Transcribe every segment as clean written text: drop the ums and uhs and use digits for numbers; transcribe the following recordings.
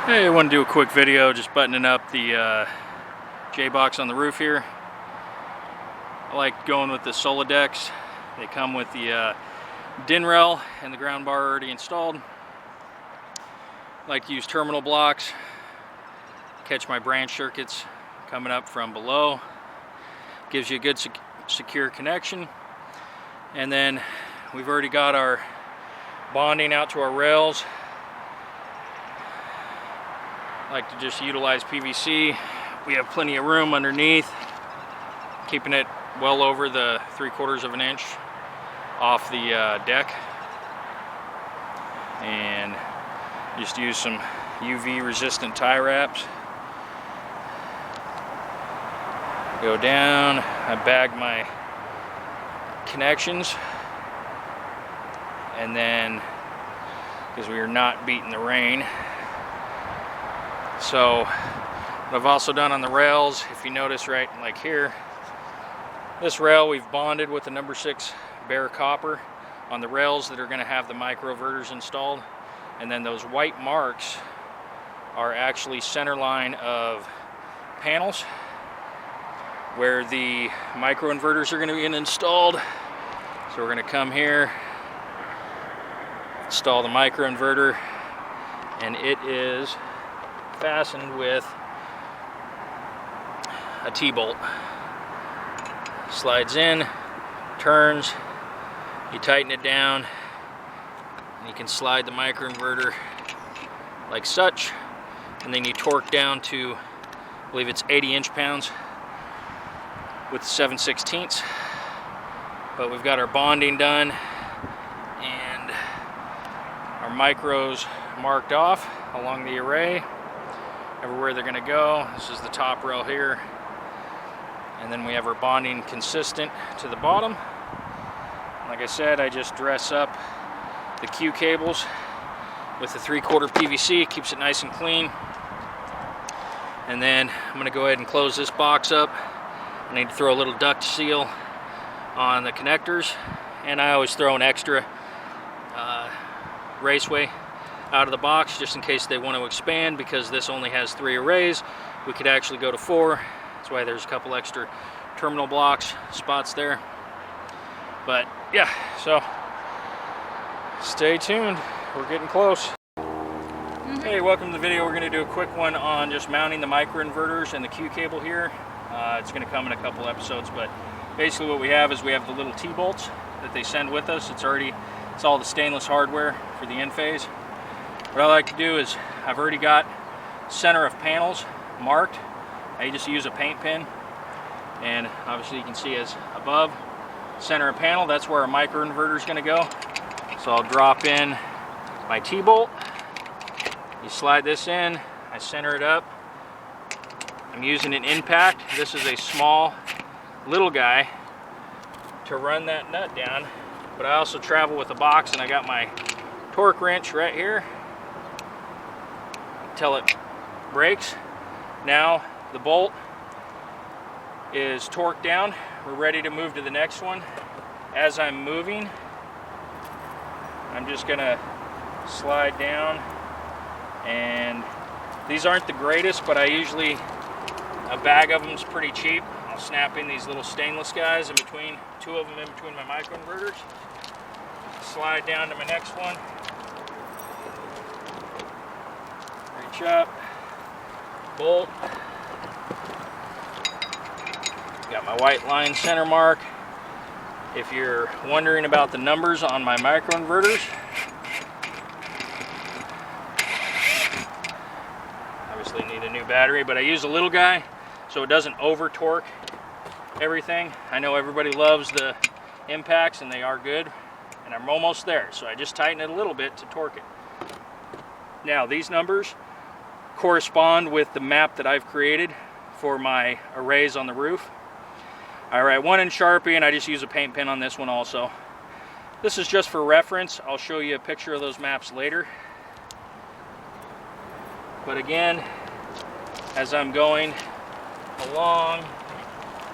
Hey, I want to do a quick video just buttoning up the J-box on the roof here. I like going with the Solodex. They come with the DIN rail and the ground bar already installed. I like to use terminal blocks, catch my branch circuits coming up from below. Gives you a good secure connection. And then we've already got our bonding out to our rails. I like to just utilize PVC. We have plenty of room underneath, keeping it well over the 3/4 of an inch off the deck. And just use some UV resistant tie wraps. Go down, I bag my connections, and then, because we are not beating the rain. So what I've also done on the rails, if you notice right like here, this rail we've bonded with the number 6 bare copper on the rails that are going to have the microinverters installed. And then those white marks are actually center line of panels where the microinverters are going to be installed. So we're going to come here, install the microinverter, and it is fastened with a T-bolt. Slides in, turns, you tighten it down, and you can slide the microinverter like such, and then you torque down to, I believe it's 80 inch-pounds with 7/16. But we've got our bonding done and our micros marked off along the array, everywhere they're going to go. This is the top rail here, and then we have our bonding consistent to the bottom. Like I said, I just dress up the Q cables with the 3/4 PVC. It keeps it nice and clean. And then I'm going to go ahead and close this box up. I need to throw a little duct seal on the connectors, and I always throw an extra raceway out of the box just in case they want to expand, because this only has 3 arrays. We could actually go to 4. That's why there's a couple extra terminal blocks spots there. But yeah, so stay tuned, we're getting close. Hey, welcome to the video. We're going to do a quick one on just mounting the microinverters and the Q cable here. It's going to come in a couple episodes, but basically what we have is we have the little T-bolts that they send with us. It's all the stainless hardware for the Enphase. What I like to do is, I've already got center of panels marked. I just use a paint pen, and obviously you can see as above, center of panel, that's where our microinverter is going to go. So I'll drop in my T-bolt. You slide this in, I center it up. I'm using an impact. This is a small little guy to run that nut down, but I also travel with a box, and I got my torque wrench right here until it breaks. Now the bolt is torqued down. We're ready to move to the next one. As I'm moving, I'm just gonna slide down, and these aren't the greatest, but I usually, a bag of them is pretty cheap. I'll snap in these little stainless guys in between, 2 of them in between my microinverters. Slide down to my next one. Reach up, bolt. Got my white line center mark. If you're wondering about the numbers on my microinverters, obviously need a new battery, but I use a little guy so it doesn't over torque everything. I know everybody loves the impacts, and they are good, and I'm almost there, so I just tighten it a little bit to torque it. Now these numbers correspond with the map that I've created for my arrays on the roof. I write 1 in Sharpie, and I just use a paint pen on this one also. This is just for reference. I'll show you a picture of those maps later. But again, as I'm going along,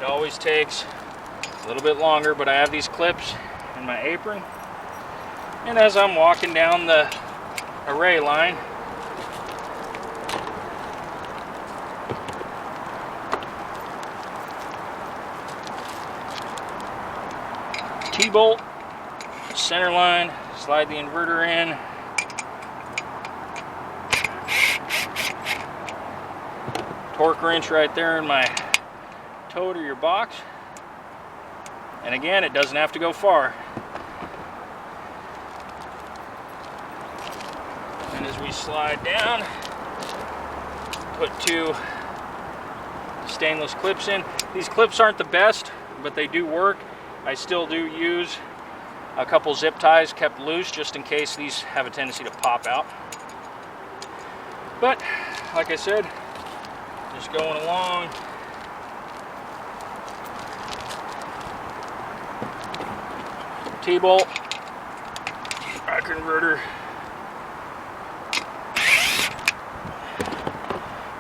it always takes a little bit longer, but I have these clips in my apron. And as I'm walking down the array line, T-bolt, center line, slide the inverter in. Torque wrench right there in my toe to your box. And again, it doesn't have to go far. And as we slide down, put 2 stainless clips in. These clips aren't the best, but they do work. I still do use a couple zip ties kept loose just in case these have a tendency to pop out. But like I said, just going along. T-bolt, microinverter,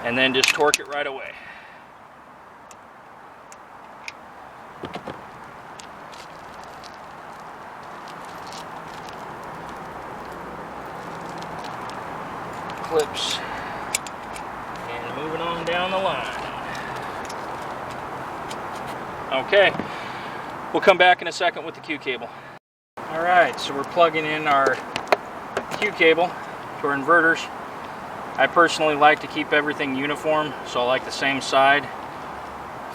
and then just torque it right away. Clips, and moving on down the line. Okay, we'll come back in a second with the Q cable. Alright, so we're plugging in our Q cable to our inverters. I personally like to keep everything uniform, so I like the same side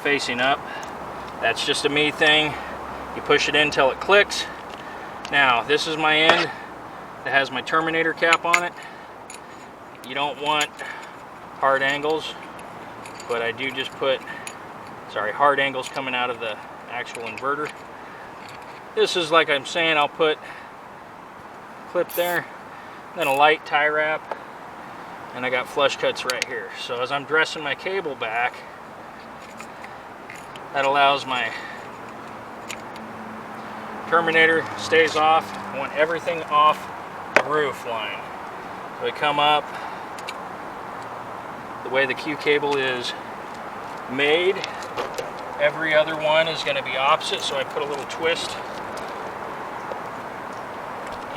facing up. That's just a me thing. You push it in until it clicks. Now, this is my end that has my terminator cap on it. You don't want hard angles, but I do just put, hard angles coming out of the actual inverter. This is, like I'm saying, I'll put a clip there, then a light tie wrap, and I got flush cuts right here. So as I'm dressing my cable back, that allows my terminator stays off. I want everything off the roof line. So we come up, the way the Q cable is made, every other one is going to be opposite, so I put a little twist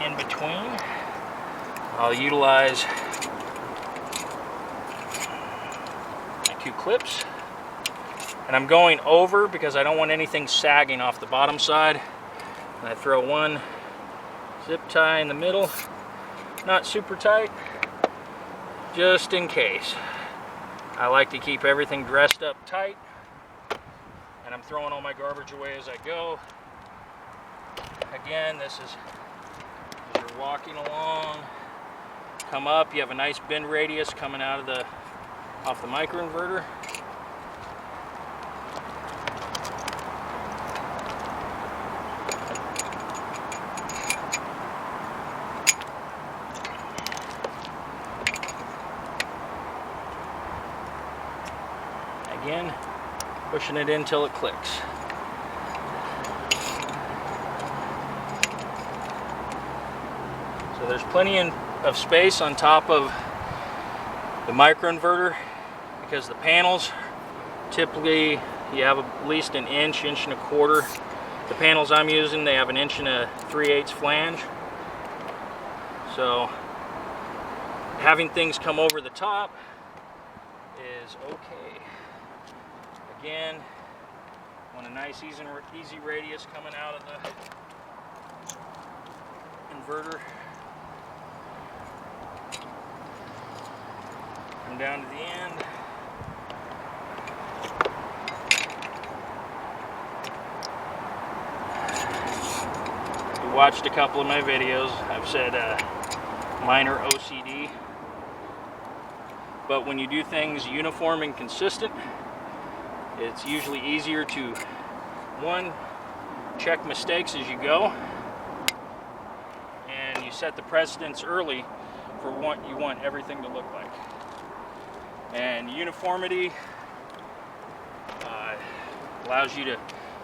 in between. I'll utilize my 2 clips, and I'm going over because I don't want anything sagging off the bottom side. And I throw 1 zip tie in the middle, not super tight, just in case. I like to keep everything dressed up tight, and I'm throwing all my garbage away as I go. Again, this is as you're walking along, come up, you have a nice bend radius coming out of off the microinverter. Again, pushing it in till it clicks. So there's plenty of space on top of the microinverter because the panels, typically you have at least an inch, inch and a quarter. The panels I'm using, they have an inch and a 3/8 flange. So having things come over the top is okay. Again, want a nice easy radius coming out of the inverter. Come down to the end. If you watched a couple of my videos, I've said minor OCD. But when you do things uniform and consistent, it's usually easier to, 1, check mistakes as you go, and you set the precedence early for what you want everything to look like. And uniformity allows you to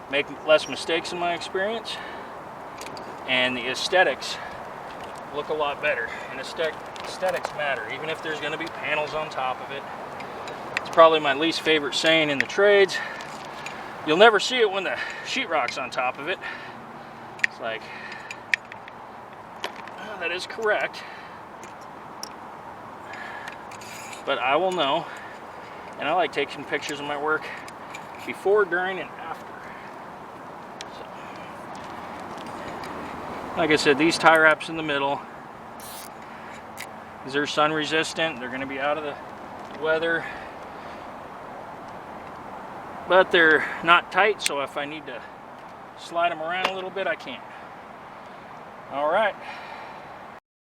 make less mistakes in my experience, and the aesthetics look a lot better. And aesthetics matter, even if there's going to be panels on top of it. It's probably my least favorite saying in the trades. You'll never see it when the sheetrock's on top of it. It's like, well, that is correct. But I will know, and I like taking pictures of my work before, during, and after. So, Like I said, these tie wraps in the middle, these are sun resistant. They're going to be out of the weather, but they're not tight, so if I need to slide them around a little bit, I can. All right.